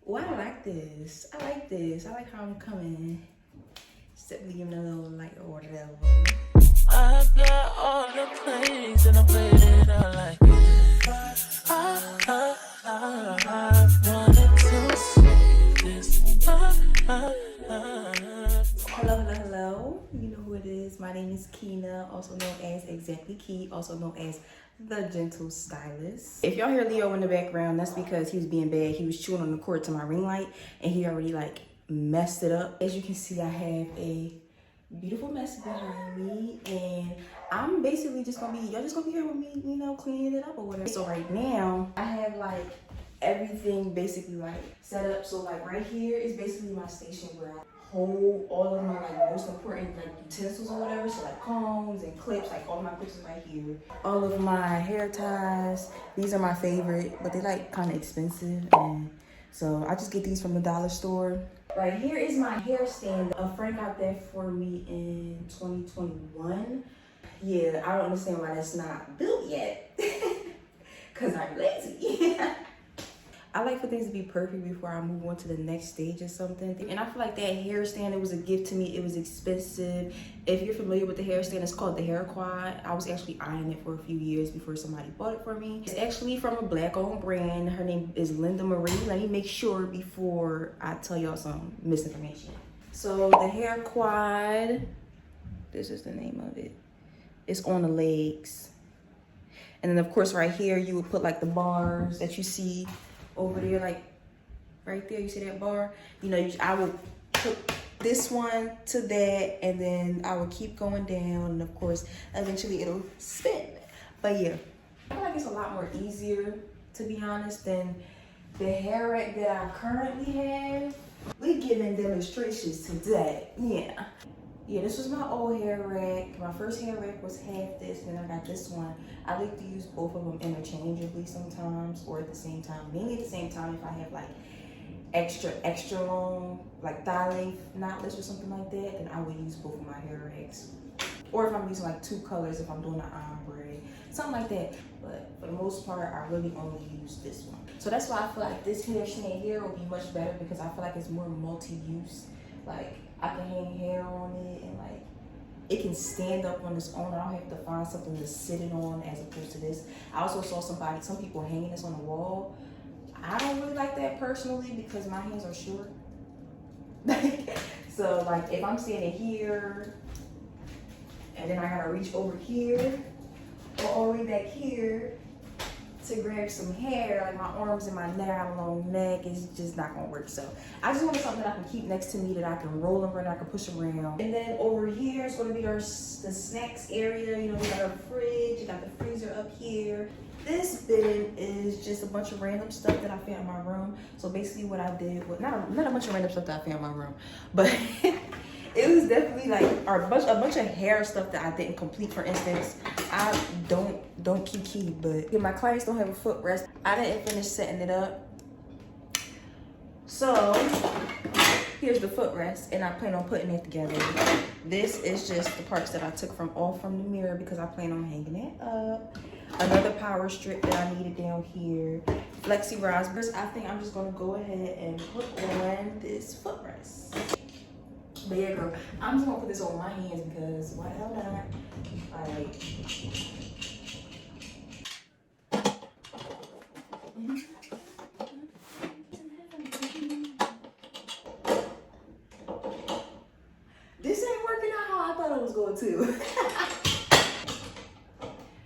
Oh, I like this. I like this. I like how I'm coming. Simply giving a little light or whatever. I got all the plays and I played it out like I wanted to see this. Hello, hello, hello. You know who it is. My name is Keena, also known as Exactly Key, also known as the Gentle Stylist. If y'all hear Leo in the background, that's because he was being bad. He was chewing on the cord to my ring light and he already like messed it up. As you can see, I have a beautiful mess behind me and I'm basically just gonna be, y'all just gonna be here with me, you know, cleaning it up or whatever. So right now, I have like everything basically like set up. So like right here is basically my station where I hold all of my like most important like utensils or whatever. So like combs and clips, like all my clips are right here. All of my hair ties, these are my favorite, but they're like kind of expensive, and so I just get these from the dollar store. Right here is my hair stand. A friend got that for me in 2021. Yeah, I don't understand why that's not built yet. Cause I'm lazy. I like for things to be perfect before I move on to the next stage or something. And I feel like that hair stand, it was a gift to me. It was expensive. If you're familiar with the hair stand, it's called the Hair Quad. I was actually eyeing it for a few years before somebody bought it for me. It's actually from a black-owned brand. Her name is Linda Marie. Let me make sure before I tell y'all some misinformation. So the Hair Quad, this is the name of it. It's on the legs. And then of course right here, you would put like the bars that you see over there, like right there, you see that bar? You know, I would put this one to that, and then I would keep going down, and of course, eventually it'll spin. But yeah, I feel like it's a lot more easier, to be honest, than the hair rack that I currently have. We giving demonstrations today, yeah. Yeah, this was my old hair rack. My first hair rack was half this, and then I got this one. I like to use both of them interchangeably sometimes, or at the same time. Mainly at the same time if I have like extra long, like thigh length knotless or something like that, then I would use both of my hair racks. Or if I'm using like two colors, if I'm doing an ombre, something like that. But for the most part, I really only use this one. So that's why I feel like this hair stand here will be much better, because I feel like it's more multi-use. Like I can hang hair on it, and like it can stand up on its own. I don't have to find something to sit it on as opposed to this. I also saw some people hanging this on the wall. I don't really like that personally because my hands are short. So like if I'm standing here and then I gotta reach over here or all the way back here to grab some hair, like my arms and my neck, I have a long neck, it's just not gonna work. So I just wanted something that I can keep next to me, that I can roll over and I can push around. And then over here is gonna be the snacks area. You know, we got our fridge, you got the freezer up here. This bin is just a bunch of random stuff that I found in my room. So basically what I did was, not a bunch of random stuff that I found in my room, but it was definitely like a bunch of hair stuff that I didn't complete. For instance, I don't keep, but my clients don't have a footrest. I didn't finish setting it up. So here's the footrest, and I plan on putting it together. This is just the parts that I took from the mirror because I plan on hanging it up. Another power strip that I needed down here. Flexi raspberries. I think I'm just gonna go ahead and put on this footrest. But yeah, girl, I'm just gonna put this on my hands because why the hell not? Alright. This ain't working out how I thought it was going to.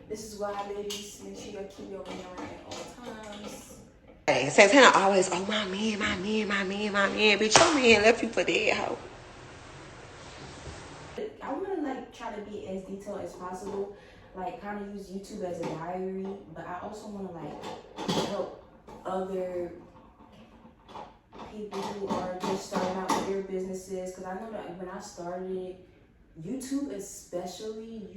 This is why, ladies, make sure you keep your ring around at all times. Hey, Santana always, oh, my man. Bitch, your man left you for that hoe. I want to like try to be as detailed as possible, like kind of use YouTube as a diary, but I also want to like help other people who are just starting out with their businesses, because I know that when I started YouTube, especially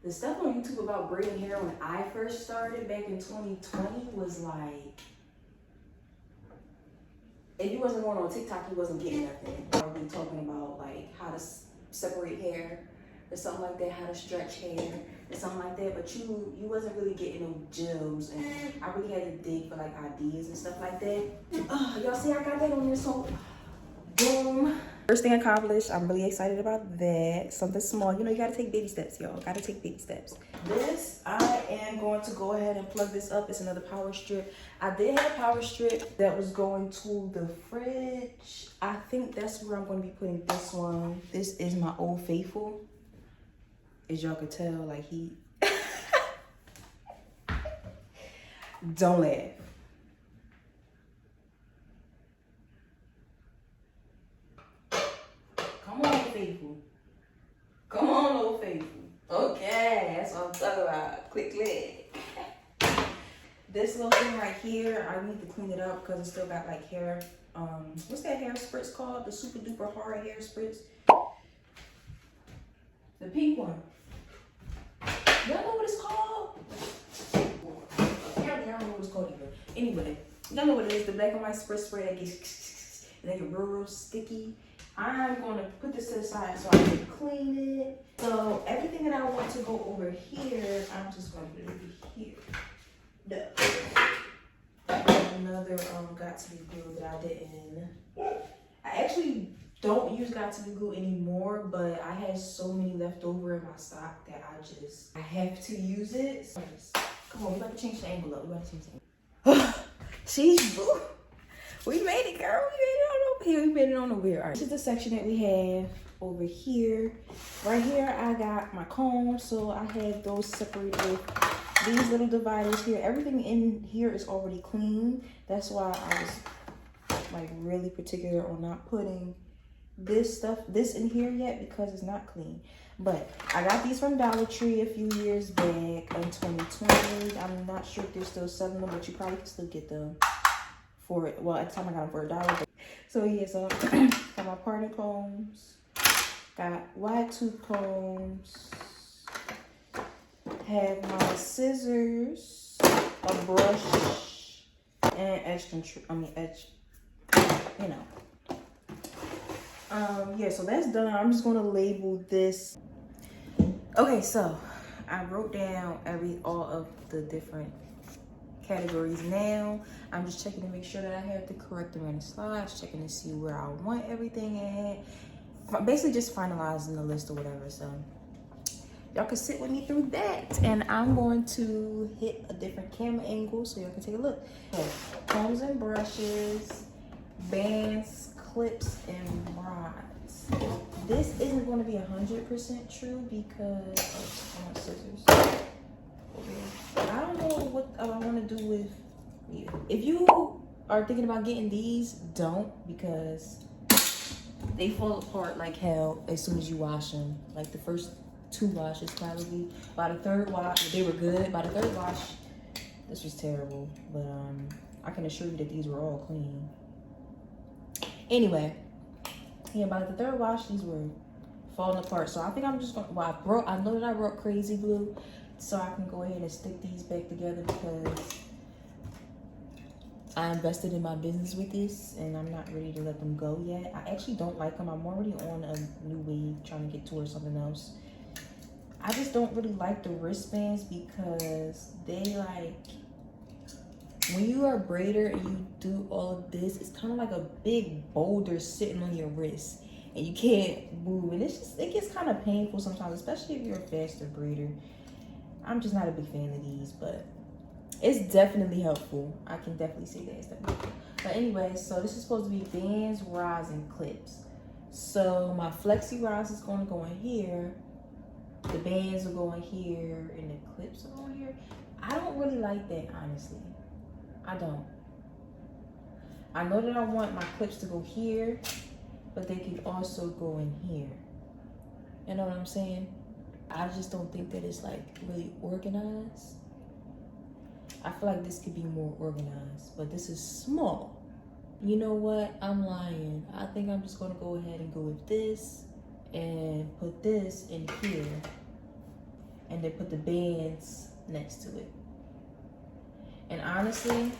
the stuff on YouTube about braiding hair when I first started back in 2020 was like, if you wasn't going on TikTok, you wasn't getting nothing. I would be talking about like how to separate hair or something like that, how to stretch hair or something like that. But you wasn't really getting no gems, and I really had to dig for like ideas and stuff like that. Y'all see I got that on there, so boom. First thing accomplished. I'm really excited about that. Something small. You know, you gotta take baby steps, y'all. Gotta take baby steps. This, I am going to go ahead and plug this up. It's another power strip. I did have a power strip that was going to the fridge. I think that's where I'm going to be putting this one. This is my Old Faithful. As y'all could tell, like he... Don't laugh. Come on, Faithful. Come on, Old Faithful. Okay, that's what I'm talking about. Click, click. This little thing right here, I need to clean it up because it still got like hair. What's that hair spritz called? The super duper hard hair spritz. The pink one. Y'all know what it's called? Apparently, I don't know what it's called either. Anyway, y'all know what it is. The black and white spritz spray that gets and they get real sticky. I'm going to put this to the side so I can clean it. So everything that I want to go over here, I'm just going to put it over here. Another got to be glue that I didn't. I actually don't use got to be glue anymore, but I had so many left over in my stock that I have to use it. So come on, we about to change the angle up. We about to change the angle. She's boo. We made it, girl. We made it on over here. We made it on over here. All right. This is the section that we have over here. Right here, I got my combs, so I have those separated with these little dividers here. Everything in here is already clean. That's why I was like really particular on not putting this in here yet because it's not clean. But I got these from Dollar Tree a few years back in 2020. I'm not sure if they're still selling them, but you probably can still get them for it. Well, at the time I got them for $1. So yeah, so got my parting combs, got wide tooth combs, have my scissors, a brush, and edge control. You know. Yeah, so that's done. I'm just gonna label this. Okay, so I wrote down all of the different categories. Now I'm just checking to make sure that I have the correct amount of slides, checking to see where I want everything at. Basically just finalizing the list or whatever. So y'all can sit with me through that, and I'm going to hit a different camera angle so y'all can take a look. Okay, combs and brushes, bands, clips, and rods. This isn't going to be 100% true because I want scissors. I don't know what I want to do with you. If you are thinking about getting these, don't, because they fall apart like hell as soon as you wash them. Like the first 2 washes probably. By the 3rd wash, they were good. By the 3rd wash, this was terrible. But I can assure you that these were all clean. Anyway, yeah, by the 3rd wash, these were falling apart. So I think I'm just going to, I know that I brought crazy glue, so I can go ahead and stick these back together because I invested in my business with this and I'm not ready to let them go yet. I actually don't like them. I'm already on a new wave trying to get towards something else. I just don't really like the wristbands because they like, when you are a braider and you do all of this, it's kind of like a big boulder sitting on your wrist and you can't move. And it gets kind of painful sometimes, especially if you're a faster braider. I'm just not a big fan of these, but it's definitely helpful. I can definitely say that it's definitely helpful. But anyway, so this is supposed to be bands, rods, and clips. So my flexi rods is going to go in here. The bands are going here, and the clips are going here. I don't really like that, honestly. I don't. I know that I want my clips to go here, but they can also go in here. You know what I'm saying? I just don't think that it's like really organized. I feel like this could be more organized, but this is small. You know what? I'm lying. I think I'm just gonna go ahead and go with this and put this in here and then put the bands next to it. And honestly,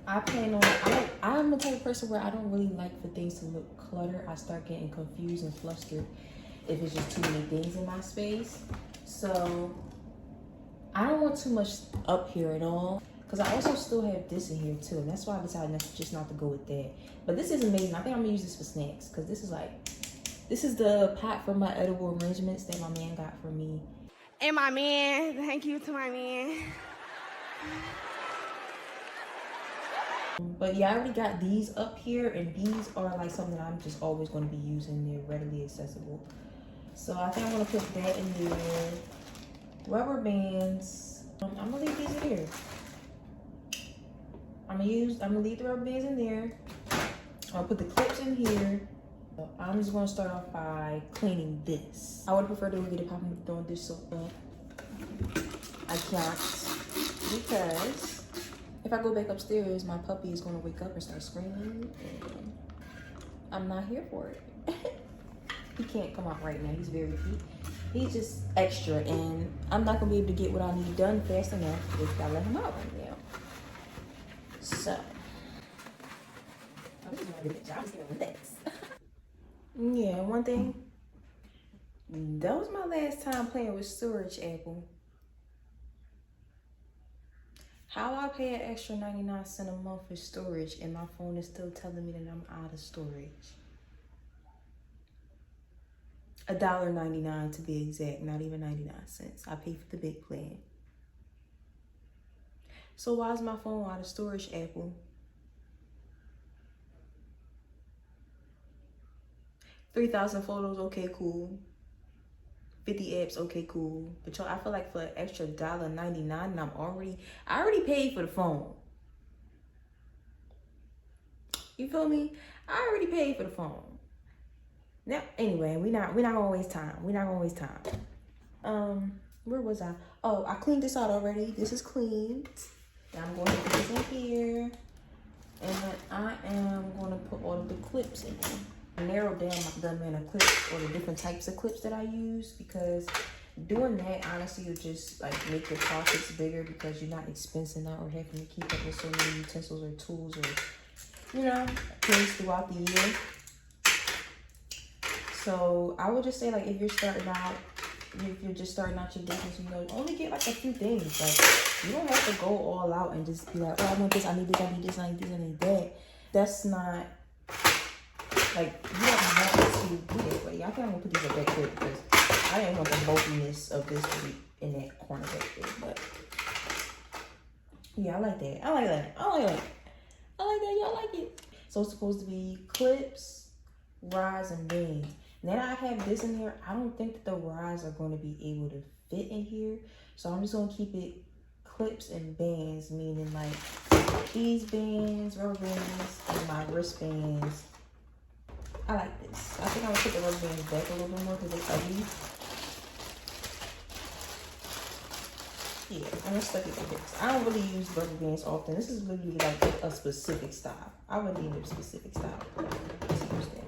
I plan on, I'm the type of person where I don't really like for things to look cluttered. I start getting confused and flustered. if it's just too many things in my space. So I don't want too much up here at all, because I also still have this in here too, and that's why I decided just not to go with that. But this is amazing. I think I'm gonna use this for snacks, because this is the pot for my edible arrangements that my man got for me. And my man, thank you to my man. But yeah, I already got these up here, and these are like something that I'm just always going to be using. They're readily accessible. So I think I'm going to put that in there. Rubber bands. I'm going to leave these in here. I'm going to leave the rubber bands in there. I'll put the clips in here. I'm just going to start off by cleaning this. I would prefer to get a pop with throwing this soap up. I can't, because if I go back upstairs, my puppy is gonna wake up and start screaming, and I'm not here for it. He can't come out right now. He's very cute. He's just extra, and I'm not gonna be able to get what I need done fast enough if I let him out right now. So, I'm just gonna do a good job. I'm just gonna with this. Yeah, one thing. That was my last time playing with storage, Apple. How I pay an extra 99 cents a month for storage and my phone is still telling me that I'm out of storage? $1.99 to be exact, not even 99 cents. I pay for the big plan. So why is my phone out of storage, Apple? 3,000 photos, okay, cool. 50 apps, okay, cool. But y'all, I feel like for an extra $1.99, and I already paid for the phone. You feel me? I already paid for the phone. Now, anyway, we're not gonna waste time. We're not gonna waste time. Where was I? Oh, I cleaned this out already. This is cleaned. Now I'm going to put this in here, and then I am gonna put all of the clips in here. Narrow down the amount of clips or the different types of clips that I use, because doing that honestly will just like make your pockets bigger, because you're not expensing out or having to keep up with so many utensils or tools or, you know, things throughout the year. So I would just say, like, if you're just starting out your business, you know, only get like a few things. Like, you don't have to go all out and just be like, oh, I want this, I need this, I need this, I need this, I need that. That's not, like, you don't want to do that way. I think I'm gonna put these up back there, because I didn't want the bulkiness of this to be in that corner back there. But yeah, I like that. I like that. I like that. I like that. Y'all like it. So it's supposed to be clips, rods, and bands. Now that I have this in here, I don't think that the rods are going to be able to fit in here. So I'm just going to keep it clips and bands, meaning like these bands, rubber bands, and my wristbands. I like this. I think I'm going to put the rubber bands back a little bit more because they're ugly. Yeah, I'm going to stuck it like this. I don't really use rubber bands often. This is literally like a specific style. I wouldn't need a specific style. Let's use that.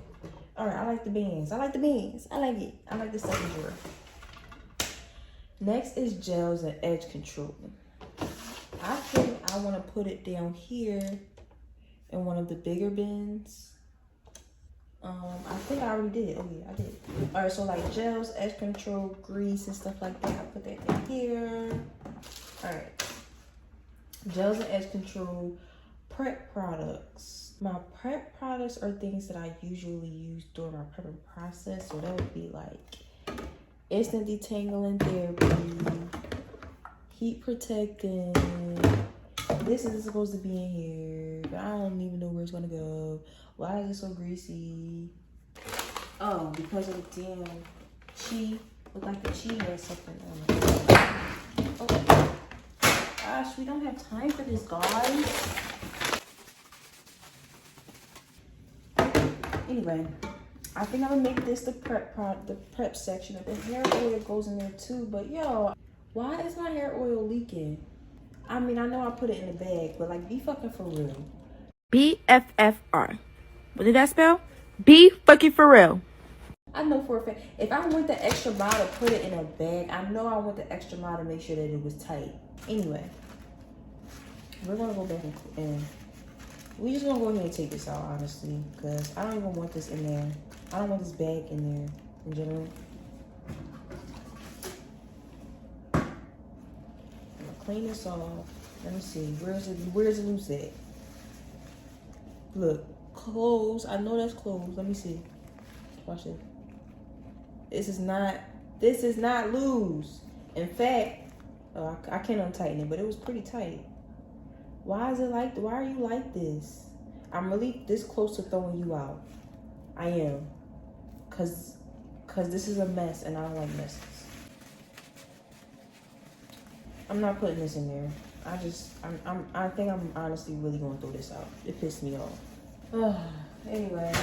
Alright, I like the bands. I like the bands. I like it. I like the second drawer. Next is gels and edge control. I think I want to put it down here in one of the bigger bins. I think I already did. Oh yeah, I did. Alright, so like gels, edge control, grease, and stuff like that. I put that down here. Alright. Gels and edge control, prep products. My prep products are things that I usually use during my prepping process. So that would be like instant detangling therapy, heat protectant. This is supposed to be in here, but I don't even know where it's gonna go. Why is it so greasy? Oh, because of the damn chi. Look like the chi has something on it. Oh gosh, we don't have time for this, guys. Anyway, I think I'm gonna make this the prep section. The hair oil goes in there too, but yo, why is my hair oil leaking? I mean, I know I put it in the bag, but like, be fucking for real. BFFR. What did that spell? Be fucking for real. I know for a fact, if I went the extra mile to put it in a bag, I know I went the extra mile to make sure that it was tight. Anyway, we're gonna go back and we just gonna go ahead and take this out, honestly, because I don't even want this in there. I don't want this bag in there in general. clean this off. Let me see. Where's the loose at? Look, clothes. I know that's clothes. Let me see. Watch it. This is not loose. In fact, I can't untighten it, but it was pretty tight. Why are you like this? I'm really this close to throwing you out. I am. Cause this is a mess and I don't like messes. I'm not putting this in there. I think I'm honestly really gonna throw this out. It pissed me off. Anyway.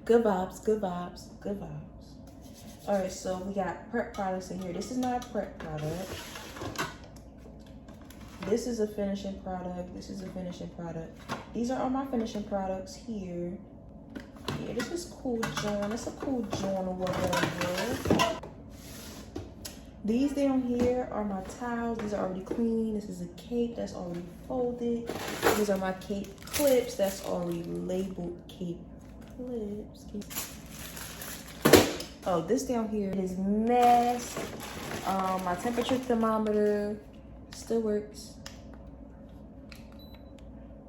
Good vibes, good vibes, good vibes. Alright, so we got prep products in here. This is not a prep product. This is a finishing product. This is a finishing product. These are all my finishing products here. Yeah, this is cool joint. It's a cool joint or whatever. These down here are my towels. These are already clean. This is a cape that's already folded. These are my cape clips that's already labeled cape clips. Oh, this down here is mess. My temperature thermometer still works.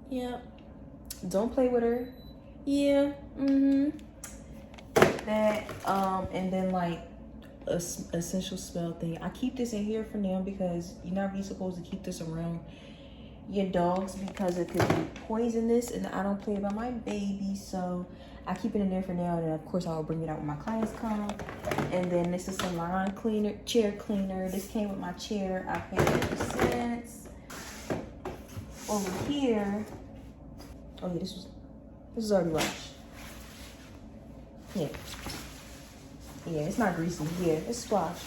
Yeah. Don't play with her. Yeah. That and then like essential smell thing. I keep this in here for now because you're not really supposed to keep this around your dogs because it could be poisonous, and I don't play about my baby, so I keep it in there for now. And of course I'll bring it out when my clients come. And then this is Salon cleaner, chair cleaner. This came with my chair. I paid 50 cents. Over here, oh yeah, this is already washed. Yeah, it's not greasy. Yeah, it's washed.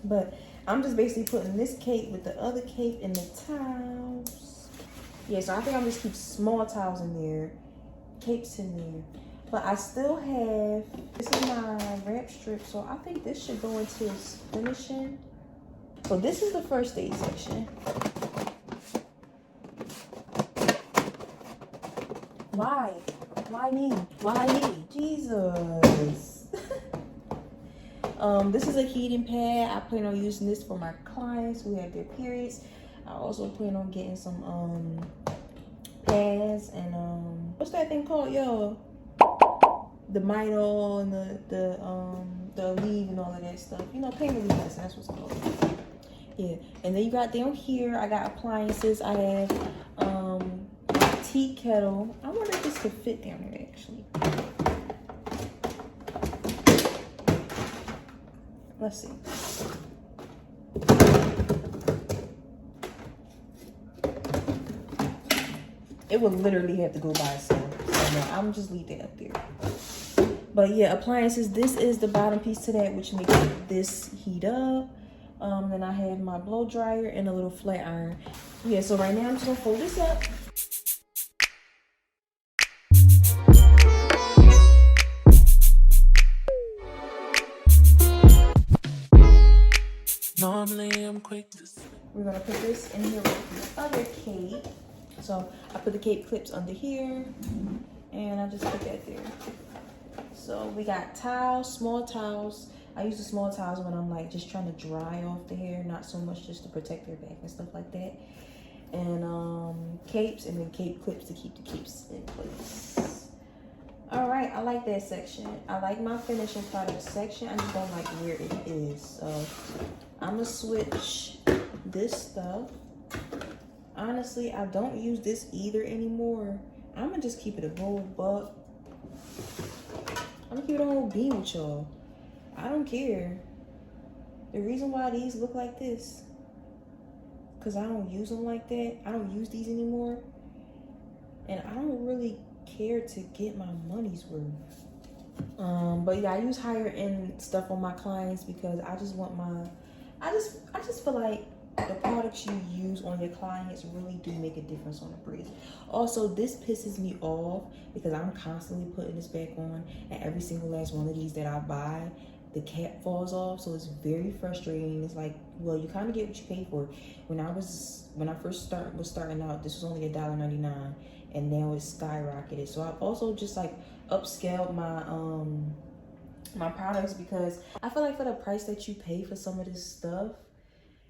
But I'm just basically putting this cape with the other cape in the towels. Yeah, so I think I'm just keep small towels in there, capes in there. But I still have, this is my wrap strip, so I think this should go into its finishing. So this is the first aid section. Why? Why me? Why me? Jesus. This is a heating pad. I plan on using this for my clients who have their periods. I also plan on getting some pads and what's that thing called, y'all? The Midol and the Aleve and all of that stuff. You know, pain relief medicine, that's what's called. Yeah. And then you got down here, I got appliances. I have tea kettle. I wonder if this could fit down there actually. Let's see. It would literally have to go by itself. So no, I'm just leave that up there. But yeah, appliances. This is the bottom piece to that, which makes this heat up. Then I have my blow dryer and a little flat iron. Yeah, so right now I'm just gonna fold this up. Normally I'm quick to say. We're gonna put this in here with the other cape. So I put the cape clips under here and I just put that there. So we got towels, small towels. I use the small towels when I'm like just trying to dry off the hair, not so much just to protect their back and stuff like that. And capes, and then cape clips to keep the capes in place. All right, I like that section. I like my finishing product section. I just don't like where it is. So I'm gonna switch this stuff. Honestly, I don't use this either anymore. I'm gonna just keep it a whole buck. I'm gonna keep it a whole bean with y'all. I don't care. The reason why these look like this, because I don't use them like that. I don't use these anymore. And I don't really care to get my money's worth. But yeah, I use higher end stuff on my clients because I just want my, I just feel like the products you use on your clients really do make a difference on the braids. Also, this pisses me off because I'm constantly putting this back on, and every single last one of these that I buy, the cap falls off. So it's very frustrating. It's like, well, you kind of get what you pay for. When I first was starting out, this was only $1.99, and now it's skyrocketed. So I've also just like upscaled my my products because I feel like for the price that you pay for some of this stuff,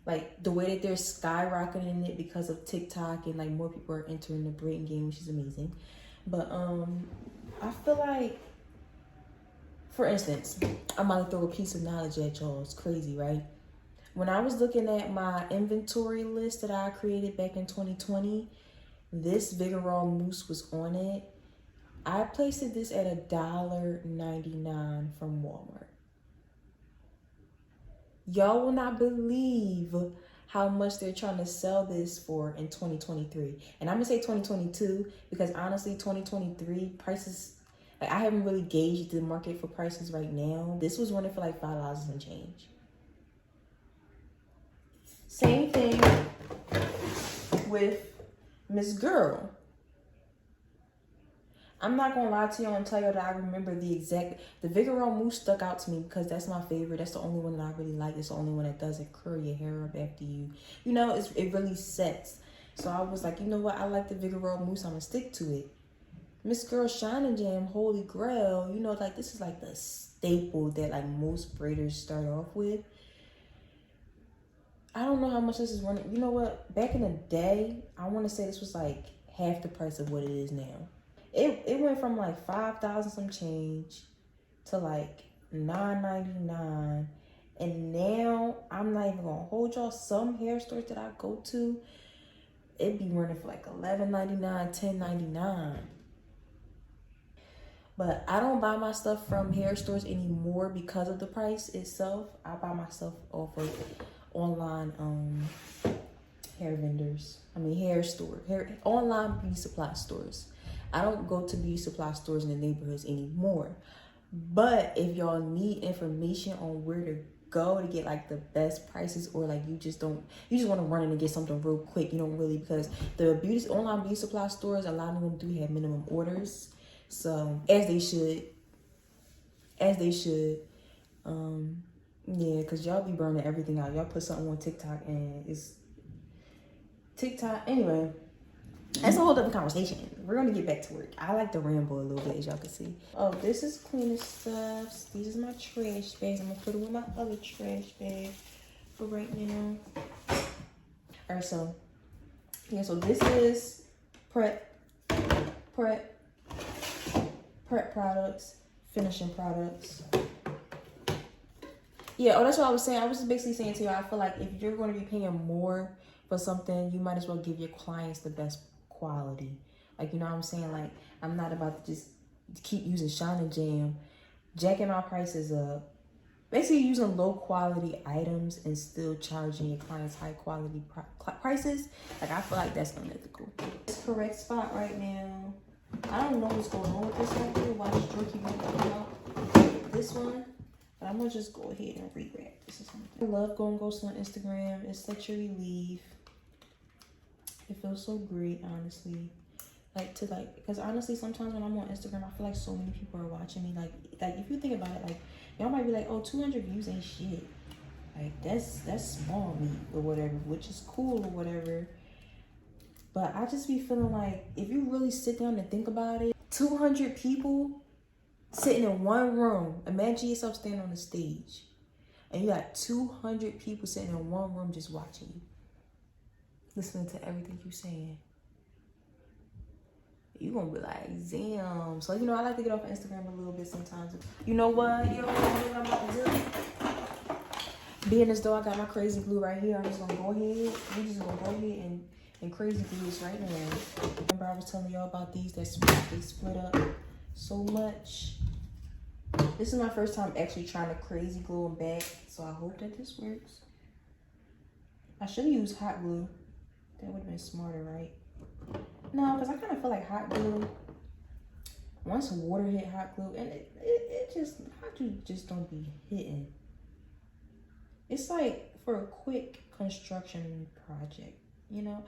like the way that they're skyrocketing it because of TikTok and like more people are entering the braiding game, which is amazing. But I feel like, for instance, I'm about to throw a piece of knowledge at y'all. It's crazy, right? When I was looking at my inventory list that I created back in 2020, this Vigorol mousse was on it. I placed this at $1.99 from Walmart. Y'all will not believe how much they're trying to sell this for in 2023. And I'm gonna say 2022 because honestly, 2023 prices, like I haven't really gauged the market for prices right now. This was running for like $5 and change. Same thing with Miss Girl. I'm not gonna lie to y'all and tell y'all that I remember the Vigorol mousse stuck out to me because that's my favorite. That's the only one that I really like. It's the only one that doesn't curl your hair up after you. You know, it really sets. So I was like, you know what? I like the Vigorol mousse. I'm gonna stick to it. Miss Girl Shine and Jam, Holy Grail. You know, like this is like the staple that like most braiders start off with. I don't know how much this is running. You know what? Back in the day, I want to say this was like half the price of what it is now. It went from like 5,000 some change to like $9.99, and now I'm not even gonna hold y'all. Some hair stores that I go to, it be running for like $11.99, $10.99. But I don't buy my stuff from hair stores anymore because of the price itself. I buy my stuff off of online hair vendors. Online beauty supply stores. I don't go to beauty supply stores in the neighborhoods anymore. But if y'all need information on where to go to get like the best prices, or like you just want to run in and get something real quick, you don't really, because the online beauty supply stores, a lot of them do have minimum orders. So as they should. Yeah, because y'all be burning everything out. Y'all put something on TikTok and it's TikTok. Anyway, that's a whole other conversation. We're going to get back to work. I like to ramble a little bit, as y'all can see. Oh, this is cleaner stuff. These are my trash bags. I'm going to put them in my other trash bag for right now. All right, so, yeah, so this is prep products, finishing products. Yeah, that's what I was saying. I was basically saying to you, I feel like if you're going to be paying more for something, you might as well give your clients the best quality. Like, you know what I'm saying? Like, I'm not about to just keep using Shine and Jam, jacking my prices up, basically using low quality items and still charging your clients high quality prices. Like, I feel like that's unethical. This correct spot right now. I don't know what's going on with this one here. Why this jerky won't come out? This one. But I'm gonna just go ahead and rewrap this or something. I love going ghost on Instagram. It's such a relief. It feels so great, honestly. Because honestly, sometimes when I'm on Instagram, I feel like so many people are watching me. Like if you think about it, like y'all might be like, oh, 200 views ain't shit. Like that's small meat or whatever, which is cool or whatever. But I just be feeling like if you really sit down and think about it, 200 people sitting in one room. Imagine yourself standing on the stage and you got 200 people sitting in one room just watching you, listening to everything you're saying. You're gonna be like, damn. So, you know, I like to get off Instagram a little bit sometimes. You know what? You know what I'm about to do? Being as though I got my crazy glue right here, I'm just gonna go ahead. We're just gonna go ahead and crazy glue this right now. Remember I was telling y'all about these that they split up so much. This is my first time actually trying to crazy glue them back, so I hope that this works. I should have used hot glue. That would have been smarter, right? No, because I kind of feel like hot glue, once water hit hot glue, and it just, hot glue just don't be hitting. It's like for a quick construction project, you know?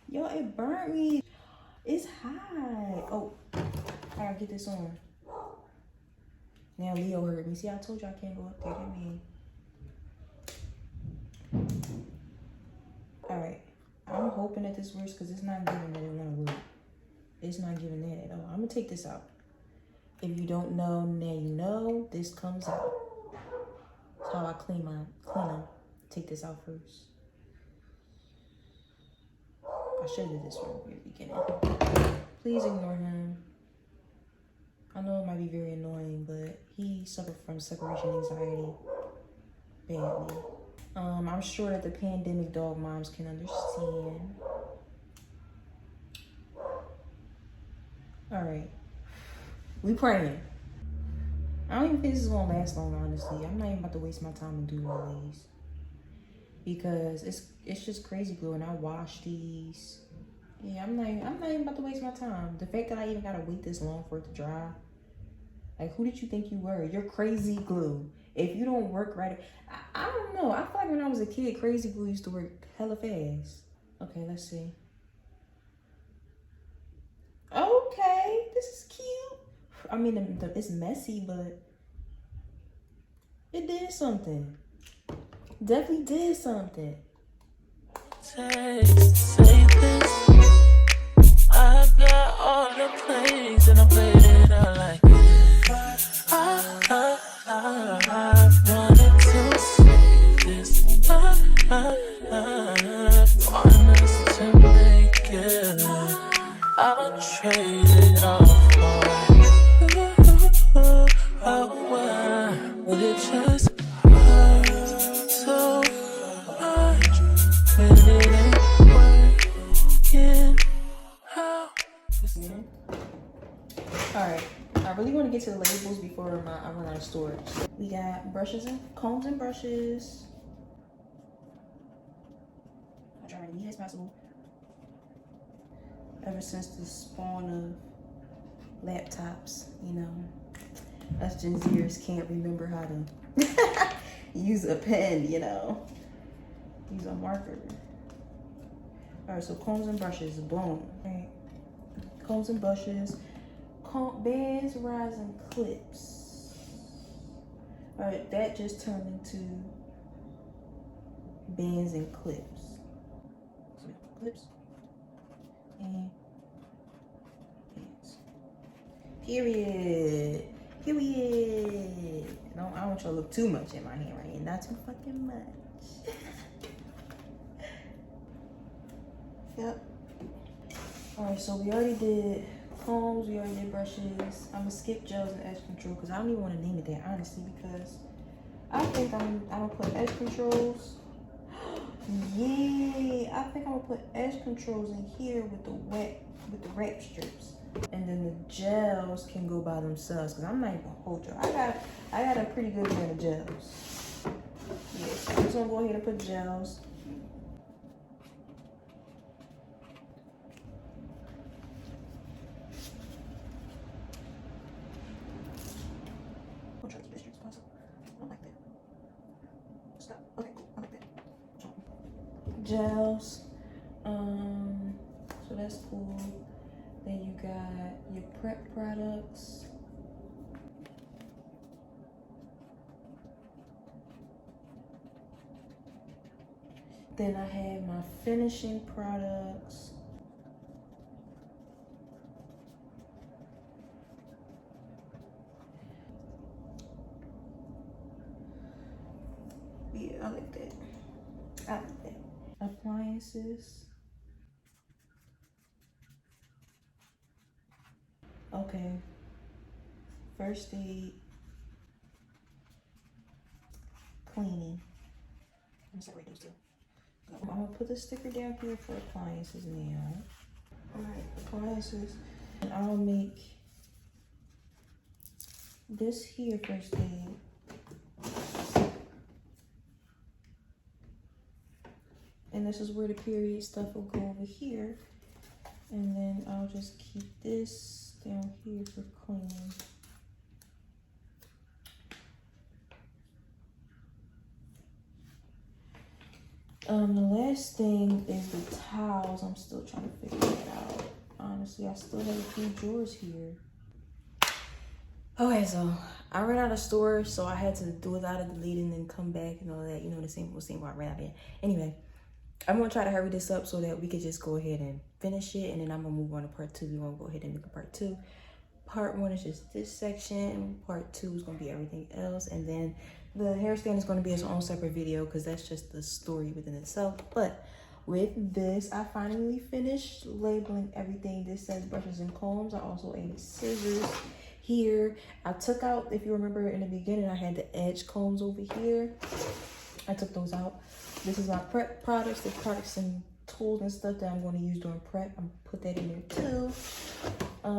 Yo, it burnt me. It's hot. Oh, I gotta get this on. Now Leo heard me. See, I told you I can't go up there. That mean. All right. I'm hoping that this works because it's not giving that it want to work. It's not giving that at all. I'm gonna take this out. If you don't know, now you know. This comes out. That's how I clean them. Take this out first. I should have did this from the very beginning. Please ignore him. I know it might be very annoying, but he suffered from separation anxiety badly. I'm sure that the pandemic dog moms can understand. All right, we praying. I don't even think this is gonna last long, honestly. I'm not even about to waste my time and do all these because it's just crazy glue, and I wash these. Yeah, I'm not even about to waste my time. The fact that I even gotta wait this long for it to dry. Like, who did you think you were? You're crazy glue. If you don't work right, I don't know. I feel like when I was a kid, crazy glue used to work hella fast. Okay, let's see. Okay, this is cute. I mean, it's messy, but it did something. Definitely did something. Say this. I got all the plays and I played it out like I wanted to see this. Want us to make it. I'll trade it all for but it just hurts so much when it ain't working out. Alright, I really want to get to the labels before I run out of storage. We got brushes and combs and brushes. I'll try to be as possible. Ever since the spawn of laptops, you know, us Gen Zers can't remember how to use a pen, you know, use a marker. Alright, so combs and brushes, boom. Alright, combs and brushes. Bands, rods, and clips. All right, that just turned into bands and clips. So clips and bands. Period. Period. I don't want y'all to look too much in my hand right here. Not too fucking much. Yep. All right, so we already did combs, we already did brushes. I'm gonna skip gels and edge control because I don't even want to name it that, honestly, because I think I'm gonna put edge controls. Yeah, I think I'm gonna put edge controls in here with the wrap strips, and then the gels can go by themselves because I'm not even gonna hold you. I got a pretty good amount of gels. Yeah, so I'm just gonna go ahead and put gels. Gels, so that's cool. Then you got your prep products. Then I have my finishing products. Yeah, I like that. I like that. Appliances. Okay. First aid. Cleaning. I'm gonna separate those two. I'm gonna put the sticker down here for appliances now. Alright, appliances. And I'll make this here first aid. And this is where the period stuff will go over here. And then I'll just keep this down here for cleaning. The last thing is the towels. I'm still trying to figure that out. Honestly, I still have a few drawers here. Okay, so I ran out of storage, so I had to do a lot of deleting and come back and all that. You know, the same why I ran out of it. Anyway. I'm gonna try to hurry this up so that we could just go ahead and finish it, and then I'm gonna move on to part 2. We're gonna go ahead and make a part 2. Part 1 is just this section. Part 2 is gonna be everything else, and then the hair stand is gonna be its own separate video because that's just the story within itself. But with this, I finally finished labeling everything. This says brushes and combs. I also added scissors here. I took out, if you remember in the beginning, I had the edge combs over here. I took those out. This is my prep products, the products and tools and stuff that I'm going to use during prep. I'm gonna put that in there too.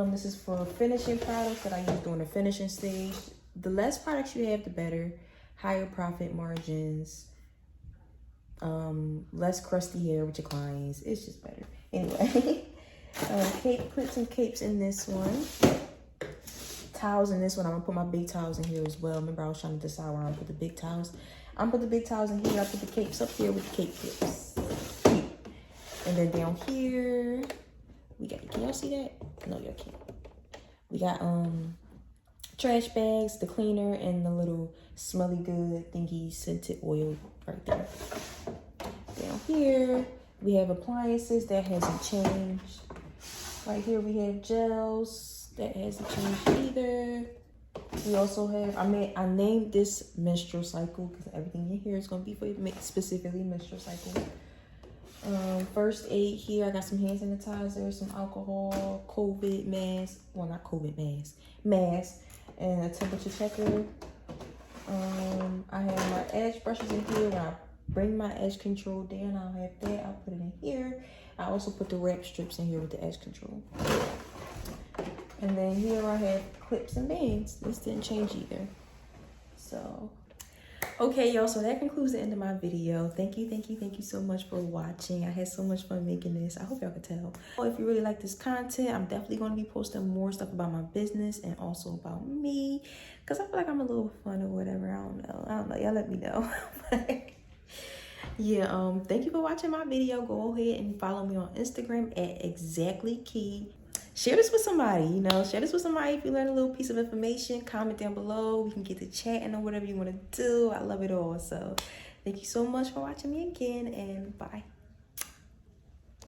This is for finishing products that I use during the finishing stage. The less products you have, the better. Higher profit margins. Less crusty hair with your clients. It's just better. Anyway, cape clips and capes in this one. Towels in this one. I'm gonna put my big towels in here as well. Remember, I was trying to decide where I'm gonna put the big towels. I'm gonna put the big towels in here. I put the capes up here with the cape clips. And then down here, we got, can y'all see that? No, y'all can't. We got trash bags, the cleaner, and the little smelly good thingy scented oil right there. Down here, we have appliances that hasn't changed. Right here, we have gels that hasn't changed either. We also have, I named this menstrual cycle because everything in here is going to be for specifically menstrual cycle. First aid here, I got some hand sanitizer, some alcohol, COVID mask, well not COVID mask, mask, and a temperature checker. I have my edge brushes in here. When I bring my edge control down, I'll have that, I'll put it in here. I also put the wrap strips in here with the edge control. And then here I have clips and bands. This didn't change either. So, okay, y'all, so that concludes the end of my video. Thank you so much for watching. I had so much fun making this. I hope y'all could tell. If you really like this content, I'm definitely going to be posting more stuff about my business and also about me, because I feel like I'm a little fun or whatever. I don't know. Y'all let me know. Yeah, thank you for watching my video. Go ahead and follow me on Instagram at ExactlyKey. Share this with somebody, you know, share this with somebody if you learn a little piece of information. Comment down below. We can get to chatting or whatever you want to do. I love it all. So thank you so much for watching me again, and bye.